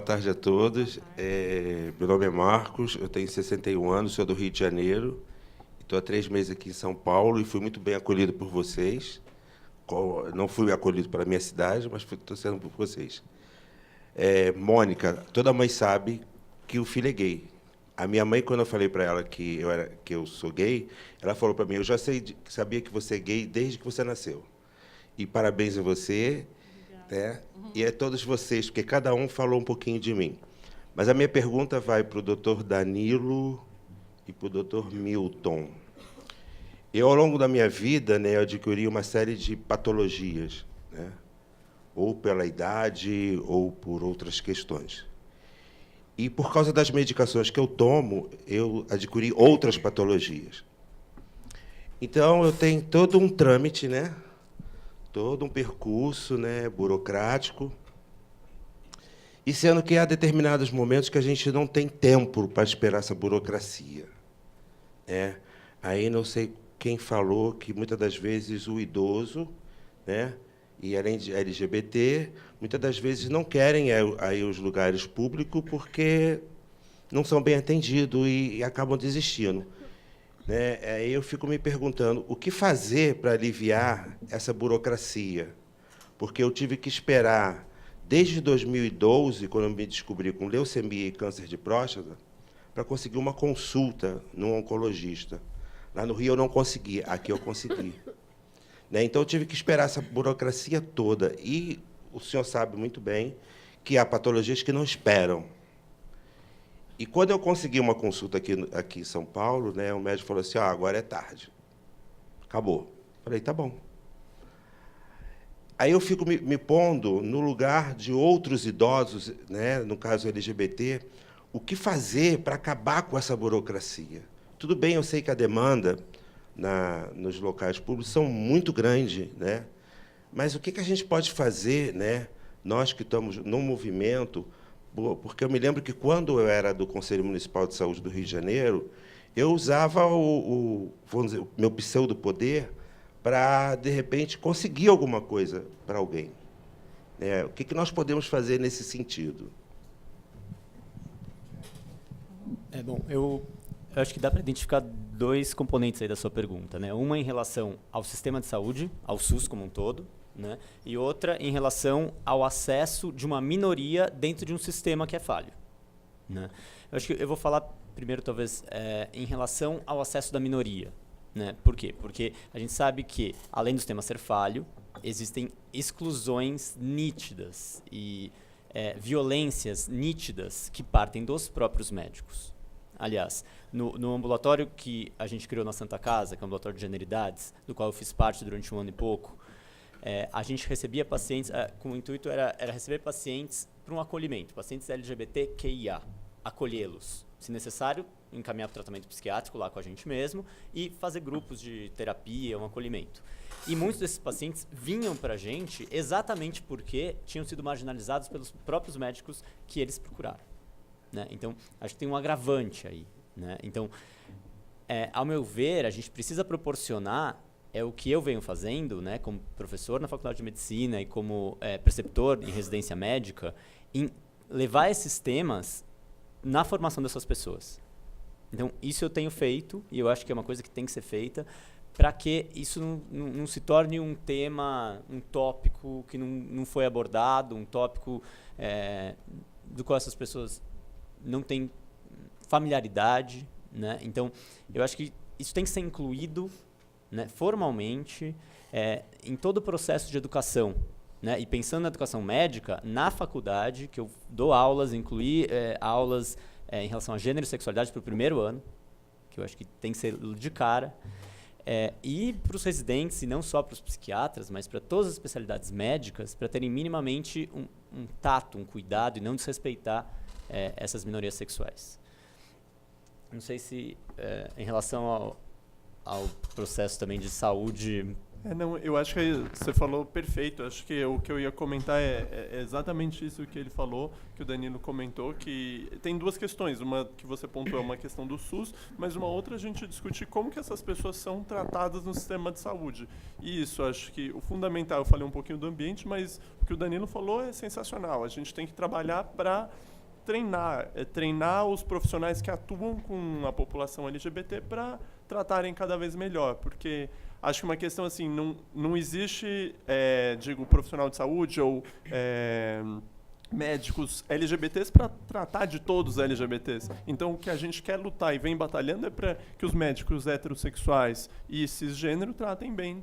tarde a todos. Meu nome é Marcos, eu tenho 61 anos, sou do Rio de Janeiro. Estou há 3 meses aqui em São Paulo e fui muito bem acolhido por vocês. Não fui acolhido pela minha cidade, mas estou sendo por vocês. Mônica, toda mãe sabe que o filho é gay. A minha mãe, quando eu falei para ela que eu sou gay, ela falou para mim, eu já sabia que você é gay desde que você nasceu. E parabéns a você, né? E a todos vocês, porque cada um falou um pouquinho de mim. Mas a minha pergunta vai para o doutor Danilo e para o doutor Milton. Eu, ao longo da minha vida, né, eu adquiri uma série de patologias, né? Ou pela idade, ou por outras questões. E, por causa das medicações que eu tomo, eu adquiri outras patologias. Então, eu tenho todo um trâmite, né? Todo um percurso, né, burocrático. E sendo que há determinados momentos que a gente não tem tempo para esperar essa burocracia, né? Aí não sei quem falou que, muitas das vezes, o idoso, né, e além de LGBT, muitas das vezes não querem ir aos lugares públicos porque não são bem atendidos e acabam desistindo. Né? Aí eu fico me perguntando o que fazer para aliviar essa burocracia, porque eu tive que esperar desde 2012, quando eu me descobri com leucemia e câncer de próstata, para conseguir uma consulta no oncologista. Lá no Rio eu não consegui, aqui eu consegui. Né? Então, eu tive que esperar essa burocracia toda. E o senhor sabe muito bem que há patologias que não esperam. E, quando eu consegui uma consulta aqui em São Paulo, né, o médico falou assim, agora é tarde. Acabou. Falei, tá bom. Aí eu fico me pondo no lugar de outros idosos, né, no caso LGBT, o que fazer para acabar com essa burocracia? Tudo bem, eu sei que a demanda nos locais públicos são muito grandes, né? Mas o que a gente pode fazer, né? Nós que estamos no movimento, porque eu me lembro que, quando eu era do Conselho Municipal de Saúde do Rio de Janeiro, eu usava vamos dizer, o meu pseudo-poder para, de repente, conseguir alguma coisa para alguém. Né? O que nós podemos fazer nesse sentido? Bom, eu acho que dá para identificar 2 componentes aí da sua pergunta, né? Uma em relação ao sistema de saúde, ao SUS como um todo, né? E outra em relação ao acesso de uma minoria dentro de um sistema que é falho, né? Eu acho que eu vou falar primeiro, talvez, em relação ao acesso da minoria, né? Por quê? Porque a gente sabe que, além do sistema ser falho, existem exclusões nítidas e violências nítidas que partem dos próprios médicos. Aliás, no ambulatório que a gente criou na Santa Casa, que é o ambulatório de generidades, do qual eu fiz parte durante 1 ano e pouco, a gente recebia pacientes, com o intuito era receber pacientes para um acolhimento, pacientes LGBTQIA, acolhê-los. Se necessário, encaminhar para o tratamento psiquiátrico lá com a gente mesmo e fazer grupos de terapia, um acolhimento. E muitos desses pacientes vinham para a gente exatamente porque tinham sido marginalizados pelos próprios médicos que eles procuraram. Né? Então, acho que tem um agravante aí. Né? Então, ao meu ver, a gente precisa proporcionar o que eu venho fazendo, né, como professor na Faculdade de Medicina e como preceptor em residência médica, em levar esses temas na formação dessas pessoas. Então, isso eu tenho feito, e eu acho que é uma coisa que tem que ser feita, para que isso não se torne um tema, um tópico que não foi abordado, um tópico do qual essas pessoas não têm familiaridade. Né? Então, eu acho que isso tem que ser incluído, né, formalmente em todo o processo de educação. Né? E pensando na educação médica, na faculdade, que eu dou aulas, incluí aulas em relação a gênero e sexualidade para o 1º ano, que eu acho que tem que ser de cara, e para os residentes, e não só para os psiquiatras, mas para todas as especialidades médicas, para terem minimamente um tato, um cuidado, e não desrespeitar essas minorias sexuais. Não sei se, em relação ao processo também de saúde... Não, eu acho que você falou perfeito. Acho que o que eu ia comentar é exatamente isso que ele falou, que o Danilo comentou, que tem 2 questões. Uma que você pontuou é uma questão do SUS, mas uma outra a gente discutir como que essas pessoas são tratadas no sistema de saúde. E isso, acho que o fundamental, eu falei um pouquinho do ambiente, mas o que o Danilo falou é sensacional. A gente tem que trabalhar para treinar os profissionais que atuam com a população LGBT para tratarem cada vez melhor, porque acho que uma questão assim, não existe, profissional de saúde ou médicos LGBTs para tratar de todos os LGBTs. Então, o que a gente quer lutar e vem batalhando é para que os médicos heterossexuais e cisgênero tratem bem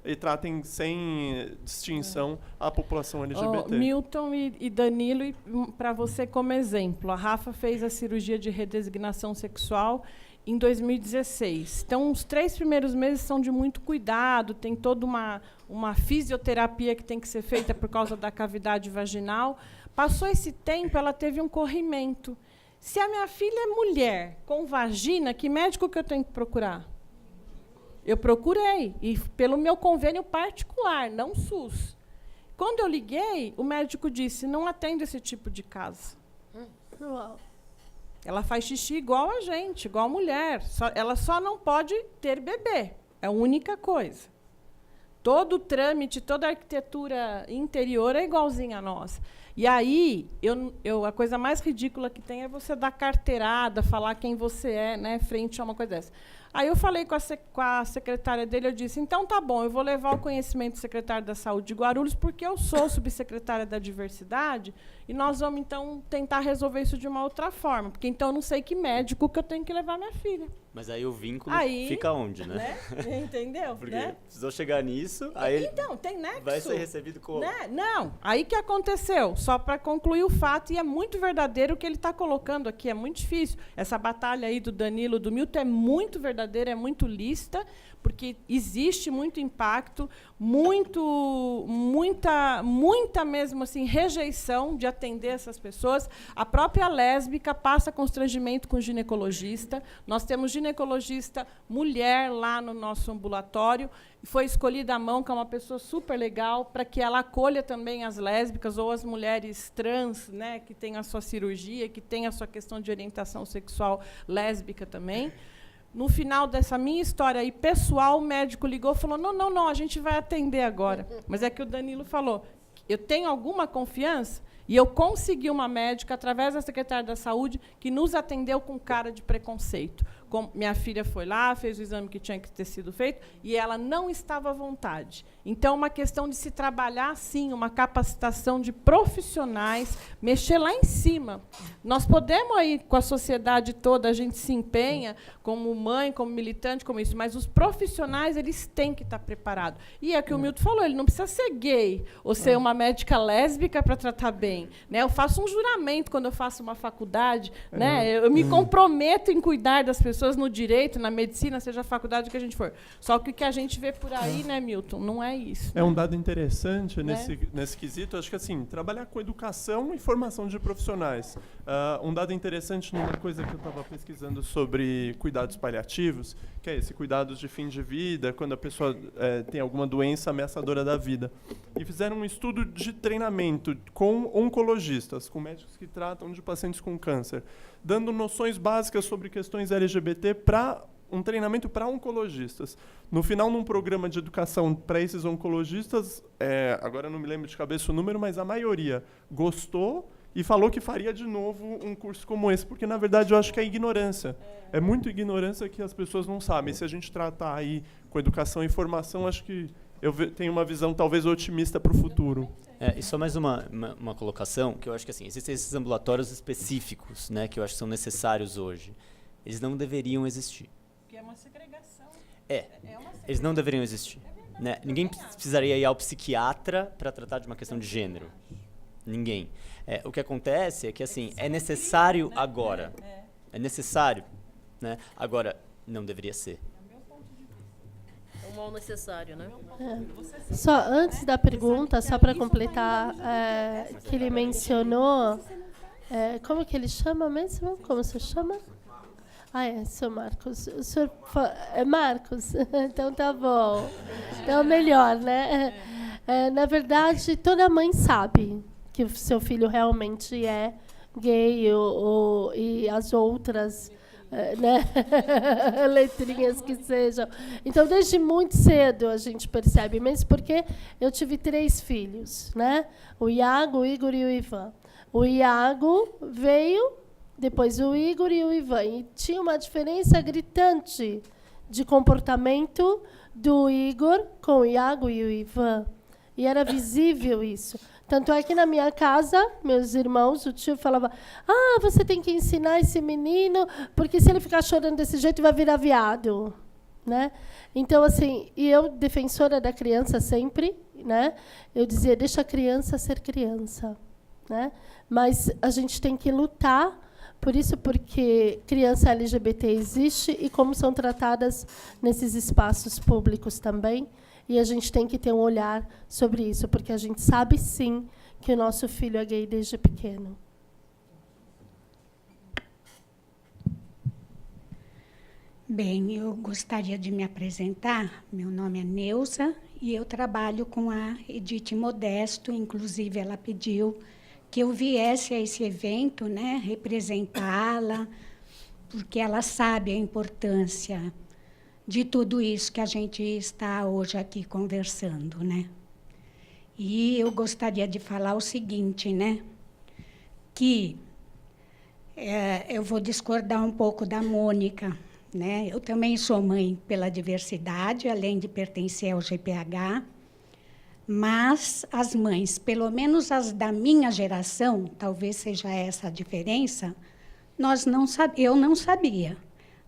e tratem sem distinção a população LGBT. Milton e Danilo, para você como exemplo, a Rafa fez a cirurgia de redesignação sexual em 2016. Então, os 3 primeiros meses são de muito cuidado, tem toda uma fisioterapia que tem que ser feita por causa da cavidade vaginal. Passou esse tempo, ela teve um corrimento. Se a minha filha é mulher, com vagina, que médico que eu tenho que procurar? Eu procurei, e pelo meu convênio particular, não SUS. Quando eu liguei, o médico disse, não atendo esse tipo de caso. Ela faz xixi igual a gente, igual a mulher. Ela só não pode ter bebê. É a única coisa. Todo o trâmite, toda a arquitetura interior é igualzinha a nossa. E aí, a coisa mais ridícula que tem é você dar carteirada, falar quem você é, né, frente a uma coisa dessa. Aí eu falei com a secretária dele, eu disse, então tá bom, eu vou levar o conhecimento do secretário da Saúde de Guarulhos, porque eu sou subsecretária da Diversidade, e nós vamos, então, tentar resolver isso de uma outra forma, porque então eu não sei que médico que eu tenho que levar minha filha. Mas aí o vínculo fica onde, né? Entendeu? Porque né? precisou chegar nisso, aí então, tem nexo. vai ser recebido como? Né? Não, aí que aconteceu, só para concluir o fato, e é muito verdadeiro o que ele está colocando aqui, é muito difícil. Essa batalha aí do Danilo, do Milton, é muito verdadeira, é muito lícita, porque existe muito impacto, muita mesmo assim, rejeição de atender essas pessoas. A própria lésbica passa constrangimento com o ginecologista. Nós temos ginecologista mulher lá no nosso ambulatório. Foi escolhida a mão, que é uma pessoa super legal, para que ela acolha também as lésbicas ou as mulheres trans, né, que têm a sua cirurgia, que têm a sua questão de orientação sexual lésbica também. No final dessa minha história aí, pessoal, o médico ligou e falou, não, a gente vai atender agora. Mas é que o Danilo falou, eu tenho alguma confiança? E eu consegui uma médica, através da secretária da Saúde, que nos atendeu com cara de preconceito. Minha filha foi lá, fez o exame que tinha que ter sido feito, e ela não estava à vontade. Então, uma questão de se trabalhar, sim, uma capacitação de profissionais, mexer lá em cima. Nós podemos, aí, com a sociedade toda, a gente se empenha, como mãe, como militante, como isso, mas os profissionais, eles têm que estar preparados. E é o que o Milton falou, ele não precisa ser gay, ou ser uma médica lésbica para tratar bem. Né? Eu faço um juramento quando eu faço uma faculdade, né? Eu me comprometo em cuidar das pessoas no direito, na medicina, seja a faculdade que a gente for. Só que o que a gente vê por aí, né, Milton, não é isso. É um dado interessante nesse quesito. Acho que assim, trabalhar com educação e formação de profissionais. Um dado interessante numa coisa que eu estava pesquisando sobre cuidados paliativos, que é esse, cuidados de fim de vida, quando a pessoa tem alguma doença ameaçadora da vida. E fizeram um estudo de treinamento com oncologistas, com médicos que tratam de pacientes com câncer, dando noções básicas sobre questões LGBT para um treinamento para oncologistas. No final, num programa de educação para esses oncologistas, agora eu não me lembro de cabeça o número, mas a maioria gostou e falou que faria de novo um curso como esse, porque, na verdade, eu acho que é ignorância. É muito ignorância que as pessoas não sabem. Se a gente tratar aí com educação e formação, acho que eu tenho uma visão talvez otimista para o futuro. E só mais uma colocação, que eu acho que assim, existem esses ambulatórios específicos, né, que eu acho que são necessários hoje. Eles não deveriam existir. Porque é uma segregação. Eles não deveriam existir. Né? Ninguém precisaria ir ao psiquiatra para tratar de uma questão de gênero. Ninguém. O que acontece é que assim, é necessário agora. É necessário. Né? Agora, não deveria ser. É um mal necessário, né? Só antes da pergunta, só para completar, que ele mencionou, como que ele chama mesmo? Como você chama? Sou Marcos. O senhor é Marcos? Então tá bom. Então melhor, né? Na verdade, toda mãe sabe que o seu filho realmente é gay e as outras né? letrinhas que sejam. Então, desde muito cedo a gente percebe, mesmo porque eu tive 3 filhos, né? O Iago, o Igor e o Ivan. O Iago veio, depois o Igor e o Ivan. E tinha uma diferença gritante de comportamento do Igor com o Iago e o Ivan. E era visível isso. Tanto é que na minha casa, meus irmãos, o tio falava, você tem que ensinar esse menino, porque se ele ficar chorando desse jeito, vai virar viado. Né? Então, assim, e eu, defensora da criança sempre, né? Eu dizia, deixa a criança ser criança. Né? Mas a gente tem que lutar por isso, porque criança LGBT existe e como são tratadas nesses espaços públicos também. E a gente tem que ter um olhar sobre isso, porque a gente sabe, sim, que o nosso filho é gay desde pequeno. Bem, eu gostaria de me apresentar. Meu nome é Neuza e eu trabalho com a Edith Modesto. Inclusive, ela pediu que eu viesse a esse evento, né, representá-la, porque ela sabe a importância de tudo isso que a gente está hoje aqui conversando, né? E eu gostaria de falar o seguinte, né? Que eu vou discordar um pouco da Mônica, né? Eu também sou mãe pela diversidade, além de pertencer ao GPH, mas as mães, pelo menos as da minha geração, talvez seja essa a diferença, eu não sabia.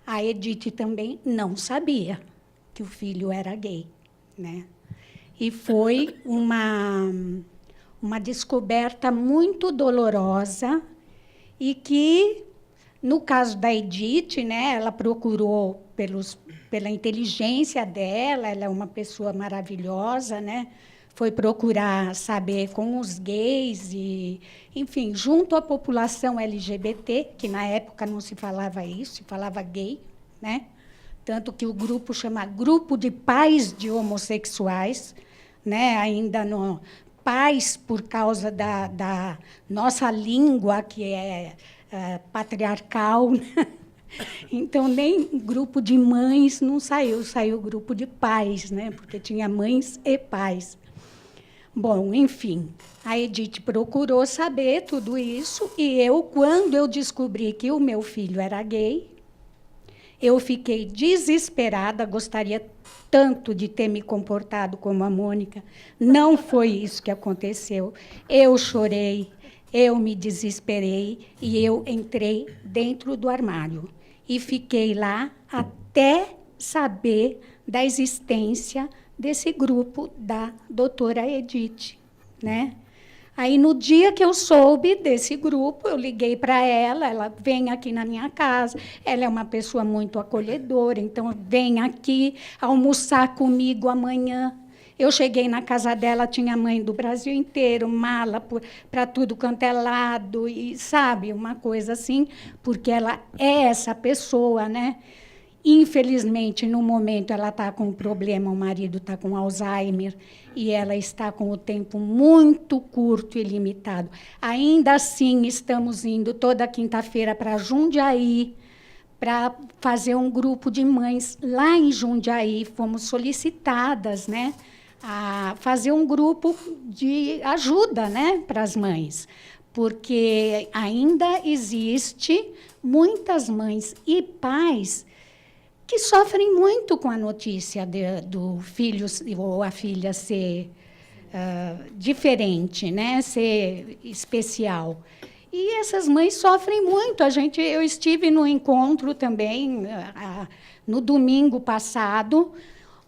A Edith também não sabia que o filho era gay, né? E foi uma descoberta muito dolorosa e que, no caso da Edith, né, ela procurou pela inteligência dela, ela é uma pessoa maravilhosa, né? Foi procurar saber com os gays e, enfim, junto à população LGBT, que na época não se falava isso, se falava gay, né? Tanto que o grupo chama Grupo de Pais de Homossexuais, né? Ainda no pais por causa da nossa língua, que é patriarcal, né? Então, nem grupo de mães não saiu grupo de pais, né? Porque tinha mães e pais. Bom, enfim, a Edith procurou saber tudo isso e quando eu descobri que o meu filho era gay, eu fiquei desesperada, gostaria tanto de ter me comportado como a Mônica. Não foi isso que aconteceu. Eu chorei, eu me desesperei e eu entrei dentro do armário. E fiquei lá até saber da existência desse grupo da doutora Edith, né? Aí, no dia que eu soube desse grupo, eu liguei para ela vem aqui na minha casa, ela é uma pessoa muito acolhedora, então vem aqui almoçar comigo amanhã. Eu cheguei na casa dela, tinha mãe do Brasil inteiro, mala para tudo quanto é lado, e sabe, uma coisa assim, porque ela é essa pessoa, né? Infelizmente, no momento, ela está com um problema, o marido está com Alzheimer, e ela está com o tempo muito curto e limitado. Ainda assim, estamos indo toda quinta-feira para Jundiaí, para fazer um grupo de mães lá em Jundiaí. Fomos solicitadas, né, a fazer um grupo de ajuda, né, para as mães, porque ainda existe muitas mães e pais que sofrem muito com a notícia do filho ou a filha ser diferente, né? Ser especial. E essas mães sofrem muito. Eu estive no encontro também, no domingo passado,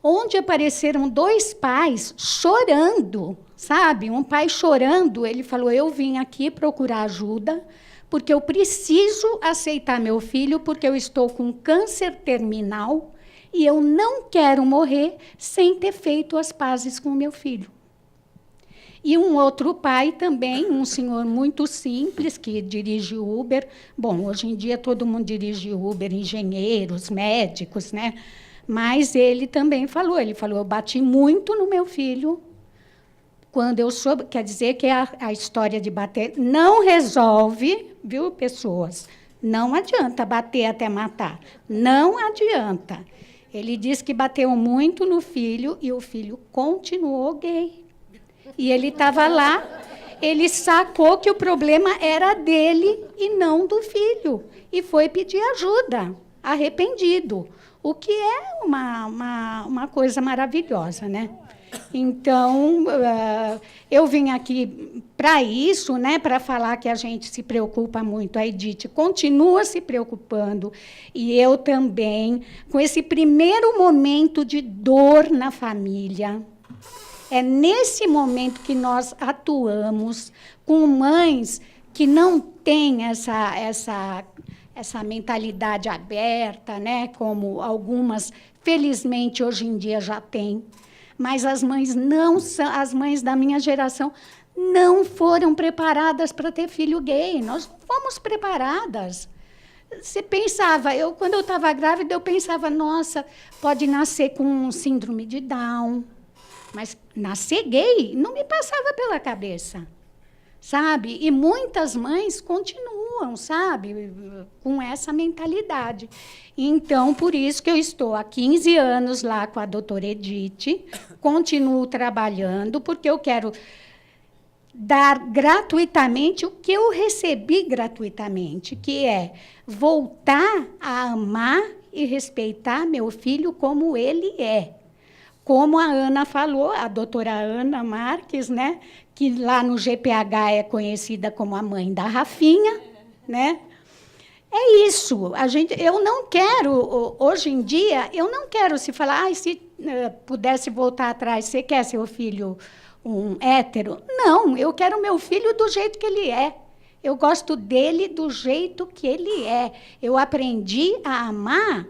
onde apareceram 2 pais chorando, sabe? Um pai chorando, ele falou, eu vim aqui procurar ajuda, porque eu preciso aceitar meu filho, porque eu estou com câncer terminal e eu não quero morrer sem ter feito as pazes com o meu filho. E um outro pai também, um senhor muito simples, que dirige Uber. Bom, hoje em dia todo mundo dirige Uber, engenheiros, médicos, né? Mas ele também falou, eu bati muito no meu filho, quando eu soube, quer dizer que a história de bater não resolve, viu, pessoas? Não adianta bater até matar. Não adianta. Ele disse que bateu muito no filho e o filho continuou gay. E ele estava lá, ele sacou que o problema era dele e não do filho. E foi pedir ajuda, arrependido. O que é uma coisa maravilhosa, né? Então, eu vim aqui para isso, né, para falar que a gente se preocupa muito. A Edith continua se preocupando, e eu também, com esse primeiro momento de dor na família. É nesse momento que nós atuamos com mães que não têm essa mentalidade aberta, né, como algumas, felizmente, hoje em dia já têm. Mas as mães não são, as mães da minha geração não foram preparadas para ter filho gay. Nós não fomos preparadas. Você pensava, quando eu estava grávida, eu pensava, nossa, pode nascer com síndrome de Down. Mas nascer gay não me passava pela cabeça, sabe? E muitas mães continuam, sabe, com essa mentalidade. Então, por isso que eu estou há 15 anos lá com a doutora Edith, continuo trabalhando, porque eu quero dar gratuitamente o que eu recebi gratuitamente, que é voltar a amar e respeitar meu filho como ele é. Como a Ana falou, a doutora Ana Marques, né, que lá no GPH é conhecida como a mãe da Rafinha, né? É isso. Eu não quero, hoje em dia, eu não quero se falar, se pudesse voltar atrás, você quer seu filho um hétero? Não, eu quero meu filho do jeito que ele é. Eu gosto dele do jeito que ele é. Eu aprendi a amar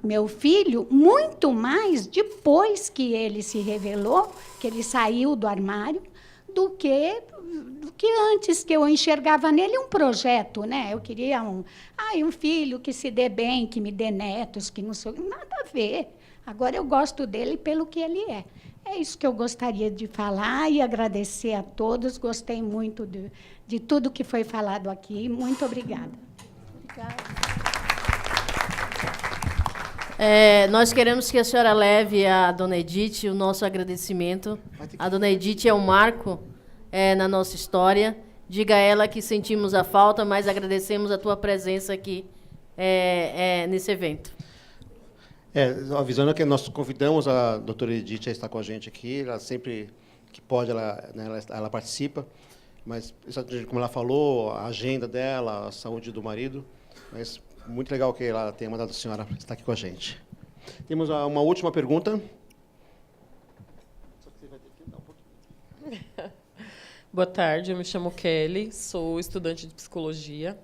meu filho muito mais depois que ele se revelou, que ele saiu do armário, do que antes, que eu enxergava nele um projeto, né? Eu queria um filho que se dê bem, que me dê netos, que não sei, nada a ver. Agora eu gosto dele pelo que ele é. É isso que eu gostaria de falar e agradecer a todos. Gostei muito de tudo que foi falado aqui. Muito obrigada. Obrigada. Nós queremos que a senhora leve à dona Edith o nosso agradecimento. A dona Edith é um marco na nossa história. Diga a ela que sentimos a falta, mas agradecemos a tua presença aqui nesse evento. Avisando que nós convidamos a doutora Edith a estar com a gente aqui. Ela sempre que pode, ela participa. Mas, como ela falou, a agenda dela, a saúde do marido. Mas muito legal que ela tenha mandado a senhora para estar aqui com a gente. Temos uma última pergunta. Boa tarde, eu me chamo Kelly, sou estudante de psicologia.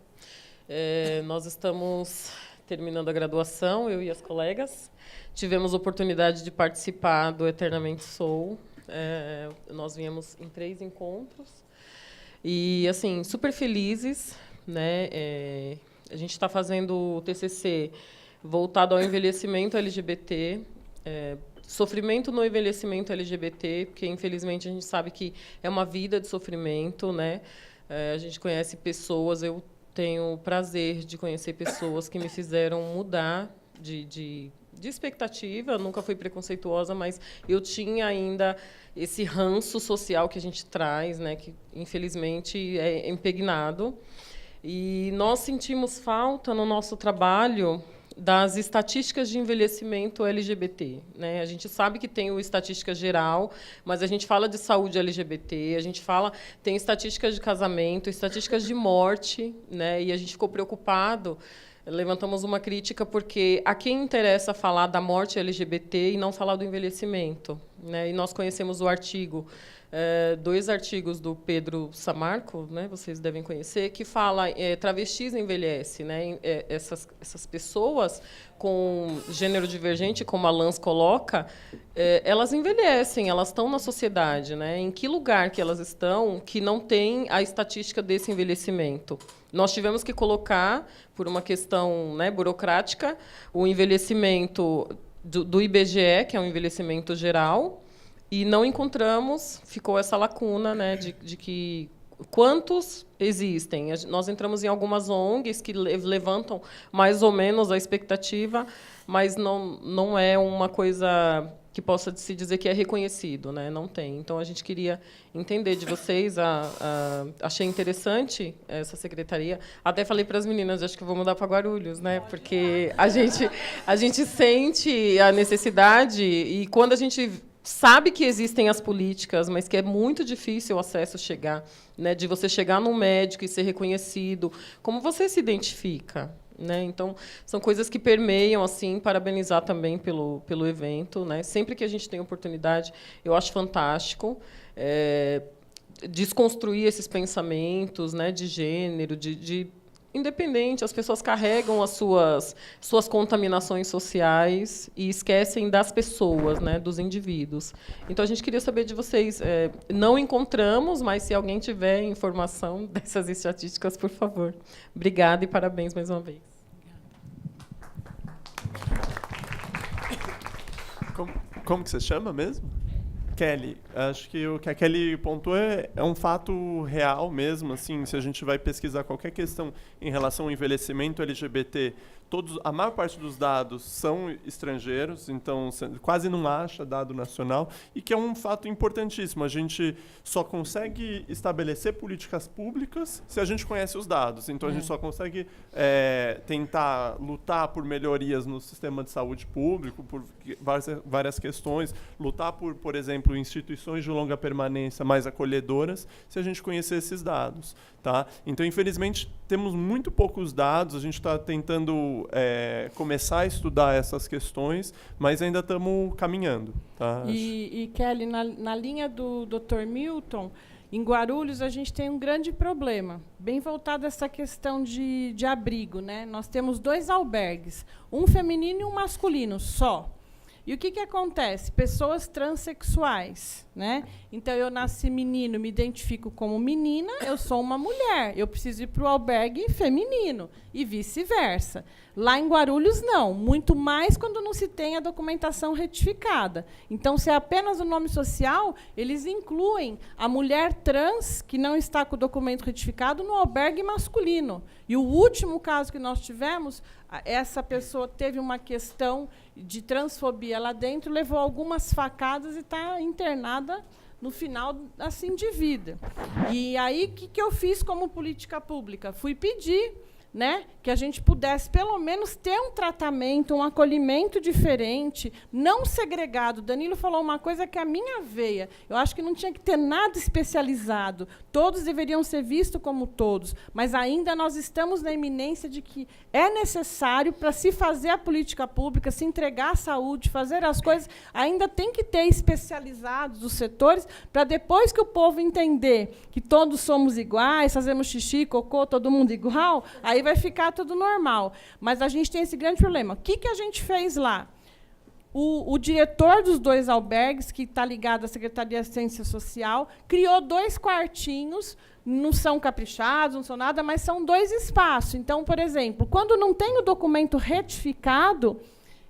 Nós estamos terminando a graduação, eu e as colegas. Tivemos a oportunidade de participar do Eternamente Sou. Nós viemos em 3 encontros. E, assim, super felizes, né? A gente está fazendo o TCC voltado ao envelhecimento LGBT, sofrimento no envelhecimento LGBT, porque, infelizmente, a gente sabe que é uma vida de sofrimento, né? A gente conhece pessoas, eu tenho o prazer de conhecer pessoas que me fizeram mudar de expectativa. Nunca fui preconceituosa, mas eu tinha ainda esse ranço social que a gente traz, né? Que, infelizmente, é impregnado. E nós sentimos falta no nosso trabalho das estatísticas de envelhecimento LGBT, né? A gente sabe que tem o estatística geral, mas a gente fala de saúde LGBT, a gente tem estatísticas de casamento, estatísticas de morte, né? E a gente ficou preocupado, levantamos uma crítica porque a quem interessa falar da morte LGBT e não falar do envelhecimento, né? E nós conhecemos o artigo, 2 artigos do Pedro Samarco, né, vocês devem conhecer, que fala travestis envelhece, né? Essas pessoas com gênero divergente, como a Lans coloca, elas envelhecem, elas estão na sociedade, né? Em que lugar que elas estão que não tem a estatística desse envelhecimento? Nós tivemos que colocar, por uma questão, né, burocrática, o envelhecimento do IBGE, que é um envelhecimento geral, e não encontramos, ficou essa lacuna, né, de que quantos existem. Nós entramos em algumas ONGs que levantam mais ou menos a expectativa, mas não é uma coisa que possa se dizer que é reconhecido, né? Não tem. Então, a gente queria entender de vocês. Achei interessante essa secretaria. Até falei para as meninas, acho que vou mudar para Guarulhos, né? Porque a gente sente a necessidade, e quando a gente sabe que existem as políticas, mas que é muito difícil o acesso chegar, né? De você chegar num médico e ser reconhecido. Como você se identifica? Né? Então, são coisas que permeiam, assim, parabenizar também pelo evento, né? Sempre que a gente tem oportunidade, eu acho fantástico desconstruir esses pensamentos, né, de gênero, independente, as pessoas carregam as suas contaminações sociais e esquecem das pessoas, né, dos indivíduos. Então, a gente queria saber de vocês. Não encontramos, mas se alguém tiver informação dessas estatísticas, por favor. Obrigada e parabéns mais uma vez. Como que você chama mesmo? Kelly. Acho que o que a Kelly pontuou é um fato real mesmo. Assim, se a gente vai pesquisar qualquer questão em relação ao envelhecimento LGBT, a maior parte dos dados são estrangeiros, então quase não acha dado nacional, e que é um fato importantíssimo. A gente só consegue estabelecer políticas públicas se a gente conhece os dados. Então, a gente só consegue tentar lutar por melhorias no sistema de saúde público, por várias questões, lutar por exemplo, instituições de longa permanência mais acolhedoras, se a gente conhecer esses dados. Tá? Então, infelizmente, temos muito poucos dados, a gente está tentando começar a estudar essas questões, mas ainda estamos caminhando. Tá? E Kelly, na linha do Dr. Milton, em Guarulhos a gente tem um grande problema, bem voltado a essa questão de abrigo. Né? Nós temos 2 albergues, um feminino e um masculino só. E o que acontece? Pessoas transexuais, né? Então, eu nasci menino, me identifico como menina, eu sou uma mulher, eu preciso ir para o albergue feminino, e vice-versa. Lá em Guarulhos, não. Muito mais quando não se tem a documentação retificada. Então, se é apenas o nome social, eles incluem a mulher trans, que não está com o documento retificado, no albergue masculino. E o último caso que nós tivemos, essa pessoa teve uma questão de transfobia lá dentro, levou algumas facadas e está internada no final assim de vida. E aí, o que eu fiz como política pública? Fui pedir, né, que a gente pudesse, pelo menos, ter um tratamento, um acolhimento diferente, não segregado. Danilo falou uma coisa que é a minha veia. Eu acho que não tinha que ter nada especializado. Todos deveriam ser vistos como todos. Mas ainda nós estamos na iminência de que é necessário, para se fazer a política pública, se entregar à saúde, fazer as coisas, ainda tem que ter especializados os setores, para depois que o povo entender que todos somos iguais, fazemos xixi, cocô, todo mundo igual, aí vai ficar tudo normal. Mas a gente tem esse grande problema. O que a gente fez lá? O diretor dos 2 albergues, que está ligado à Secretaria de Assistência Social, criou 2 quartinhos, não são caprichados, não são nada, mas são 2 espaços. Então, por exemplo, quando não tem o documento retificado,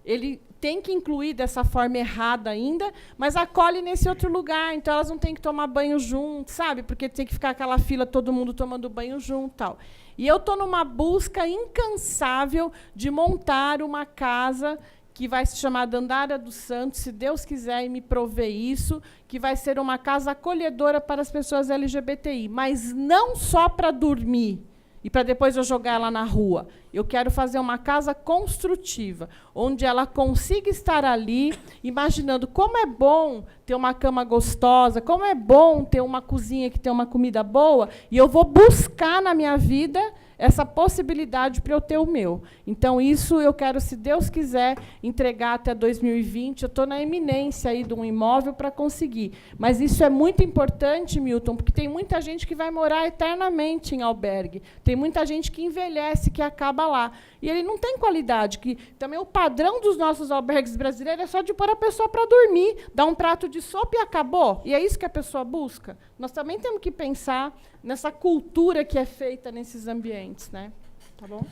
ele tem que incluir dessa forma errada ainda, mas acolhe nesse outro lugar. Então, elas não têm que tomar banho junto, sabe? Porque tem que ficar aquela fila, todo mundo tomando banho junto, tal. E eu estou numa busca incansável de montar uma casa que vai se chamar Dandara dos Santos, se Deus quiser e me prover isso, que vai ser uma casa acolhedora para as pessoas LGBTI, mas não só para dormir e para depois eu jogar ela na rua. Eu quero fazer uma casa construtiva, onde ela consiga estar ali, imaginando como é bom ter uma cama gostosa, como é bom ter uma cozinha que tem uma comida boa, e eu vou buscar na minha vida essa possibilidade para eu ter o meu. Então, isso eu quero, se Deus quiser, entregar até 2020. Eu estou na iminência aí de um imóvel para conseguir. Mas isso é muito importante, Milton, porque tem muita gente que vai morar eternamente em albergue. Tem muita gente que envelhece, que acaba lá. E ele não tem qualidade. Que também o padrão dos nossos albergues brasileiros é só de pôr a pessoa para dormir, dar um prato de sopa e acabou. E é isso que a pessoa busca. Nós também temos que pensar nessa cultura que é feita nesses ambientes, né? Tá bom?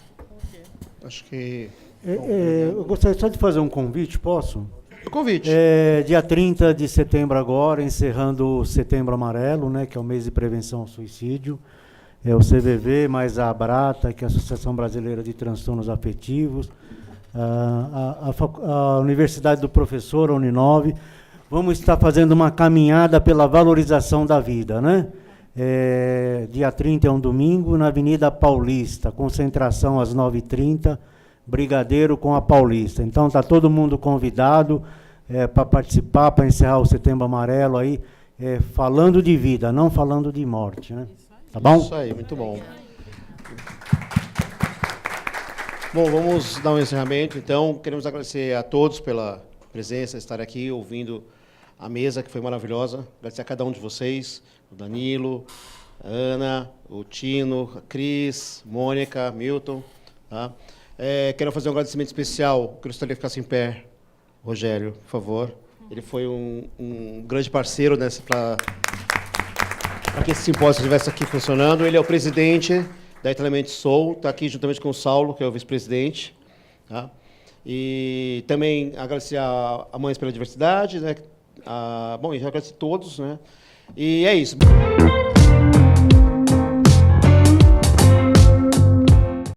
Acho que... eu gostaria só de fazer um convite, posso? O convite. Dia 30 de setembro agora, encerrando o Setembro Amarelo, né, que é o mês de prevenção ao suicídio. É o CVV, mais a ABRATA, que é a Associação Brasileira de Transtornos Afetivos, a Universidade do Professor, a Uninove. Vamos estar fazendo uma caminhada pela valorização da vida, né? Dia 30 é um domingo, na Avenida Paulista, concentração às 9h30, Brigadeiro com a Paulista. Então, está todo mundo convidado para participar, para encerrar o Setembro Amarelo aí, falando de vida, não falando de morte, né? Tá bom? Isso aí, muito bom. Bom, vamos dar um encerramento, então. Queremos agradecer a todos pela presença, estar aqui ouvindo a mesa, que foi maravilhosa. Agradecer a cada um de vocês, o Danilo, a Ana, o Tino, a Cris, Mônica, Milton. Tá? Quero fazer um agradecimento especial, gostaria que ficasse em pé, Rogério, por favor. Ele foi um grande parceiro para que esse simpósio estivesse aqui funcionando. Ele é o presidente da Italiamente Sou, está aqui juntamente com o Saulo, que é o vice-presidente. Tá? E também agradecer a Mães pela Diversidade, né? Bom, e já agradecer a todos, né? E é isso.